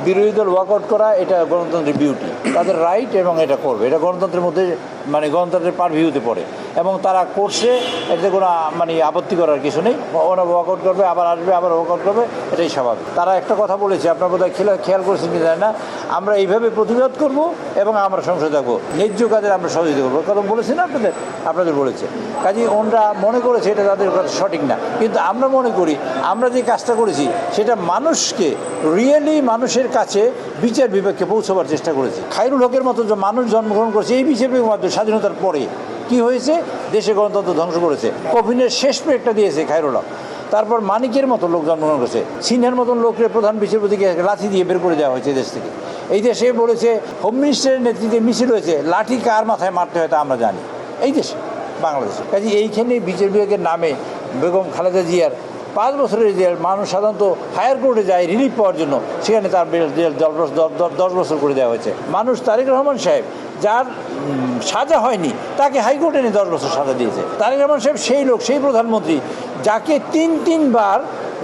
বিরোধী দল ওয়াকআউট করা এটা গণতন্ত্রের বিউটি, তাদের রাইট, এবং এটা করবে, এটা গণতন্ত্রের মধ্যে মানে গণতন্ত্রের পারভিউতে পড়ে, এবং তারা করছে, এতে কোনো মানে আপত্তি করার কিছু নেই। ওরা ওয়াকআউট করবে, আবার আসবে, আবার ওয়াকআউট করবে, এটাই স্বাভাবিক। তারা একটা কথা বলেছে, আপনার বোধহয় খেয়াল করেছেন কি জানি না, আমরা এইভাবে প্রতিবাদ করব এবং আমরা সংসদে থাকবো, ন্যায্য কাজের আমরা সহযোগিতা করবো, কথা বলেছেন আপনাদের বলেছে। কাজেই ওনরা মনে করেছে এটা তাদের কথা সঠিক না, কিন্তু আমরা মনে করি আমরা যে কাজটা করেছি সেটা মানুষকে রিয়েলি মানুষের কাছে বিচার বিবেককে পৌঁছাবার চেষ্টা করেছি। খায়রুল হকের মতো যে মানুষ জন্মগ্রহণ করেছে এই বিচার বিভাগের মাধ্যমে স্বাধীনতার পরে কি হয়েছে, দেশে গণতন্ত্র ধ্বংস করেছে। কফিনের শেষ পেকটা দিয়েছে খায়রুল হক। তারপর মানিকের মতো লোক জন্মগ্রহণ করেছে, সিনহার মতন লোককে প্রধান বিচারপতিকে লাঠি দিয়ে বের করে দেওয়া হয়েছে দেশ থেকে। এই দেশে বলেছে হোম মিনিস্টারের নেতৃত্বে মিছিল হয়েছে, লাঠি কার মাথায় মারতে হয় তা আমরা জানি এই দেশে, বাংলাদেশে। কাজে এইখানে বিচার বিভাগের নামে বেগম খালেদা জিয়ার 5 বছরের জেল, মানুষ সাধারণত হায়ার কোর্টে যায় রিলিফ পাওয়ার জন্য, সেখানে তার জেল 10 বছর করে দেওয়া হয়েছে। মানুষ তারেক রহমান সাহেব যার সাজা হয়নি তাকে হাইকোর্টে নিয়ে 10 বছর সাজা দিয়েছে। তারেক রহমান সাহেব সেই লোক, সেই প্রধানমন্ত্রী যাকে 3বার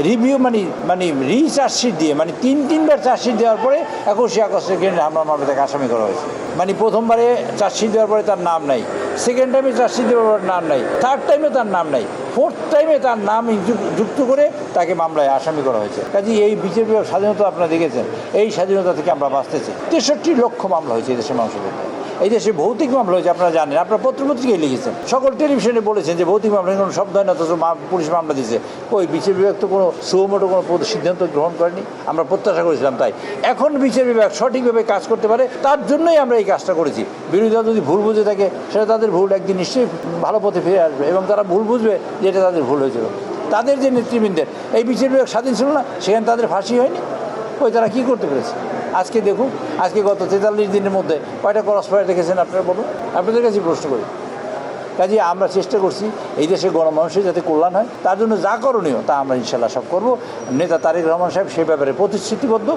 রিভিউ মানে রিচার্জশিট দিয়ে, মানে 3বার চার্জশিট দেওয়ার পরে 21 আগস্টের কেন্দ্রে হামলা মামলা তাকে আসামি করা হয়েছে। মানে প্রথমবারে চার্জশিট দেওয়ার পরে তার নাম নাই, সেকেন্ড টাইমে চার্জশিট দেওয়ার পরে নাম নাই, থার্ড টাইমে তার নাম নাই, ফোর্থ টাইমে তার নাম যুক্ত করে তাকে মামলায় আসামি করা হয়েছে। কাজে এই বিচার বিভাগ স্বাধীনতা আপনারা দেখেছেন, এই স্বাধীনতা থেকে আমরা বাঁচতেছি। 63 লক্ষ মামলা হয়েছে এই দেশের মানুষের উপর। এই দেশে ভৌতিক মামলা হয়েছে, আপনারা জানেন, আপনারা পত্রপত্রিকায় লিখেছেন, সকল টেলিভিশনে বলেছেন যে ভৌতিক মামলা কোনো শব্দ হয় না, অথচ পুলিশ মামলা দিয়েছে। ওই বিচার বিভাগ তো কোনো সুমোটো কোনো সিদ্ধান্ত গ্রহণ করেনি, আমরা প্রত্যাশা করেছিলাম। তাই এখন বিচার বিভাগ সঠিকভাবে কাজ করতে পারে, তার জন্যই আমরা এই কাজটা করেছি। বিরোধী দল যদি ভুল বুঝে থাকে সেটা তাদের ভুল, একদিন নিশ্চয়ই ভালো পথে ফিরে আসবে এবং তারা ভুল বুঝবে যে এটা তাদের ভুল হয়েছিল। তাদের যে নেতৃবৃন্দের এই বিচার বিভাগ স্বাধীন ছিল না, সেখানে তাদের ফাঁসি হয়নি, ওই তারা কী করতে পেরেছে। আজকে দেখুন, আজকে গত 43 দিনের মধ্যে কয়টা ক্রস ফায়ার দেখেছেন আপনারা বলুন, আপনাদের কাছে প্রশ্ন করি। কাজে আমরা চেষ্টা করছি এই দেশের গণমানুষের যাতে কল্যাণ হয়, তার জন্য যা করণীয় তা আমরা ইনশাল্লাহ সব করব। নেতা তারেক রহমান সাহেব সেই ব্যাপারে প্রতিশ্রুতিবদ্ধ।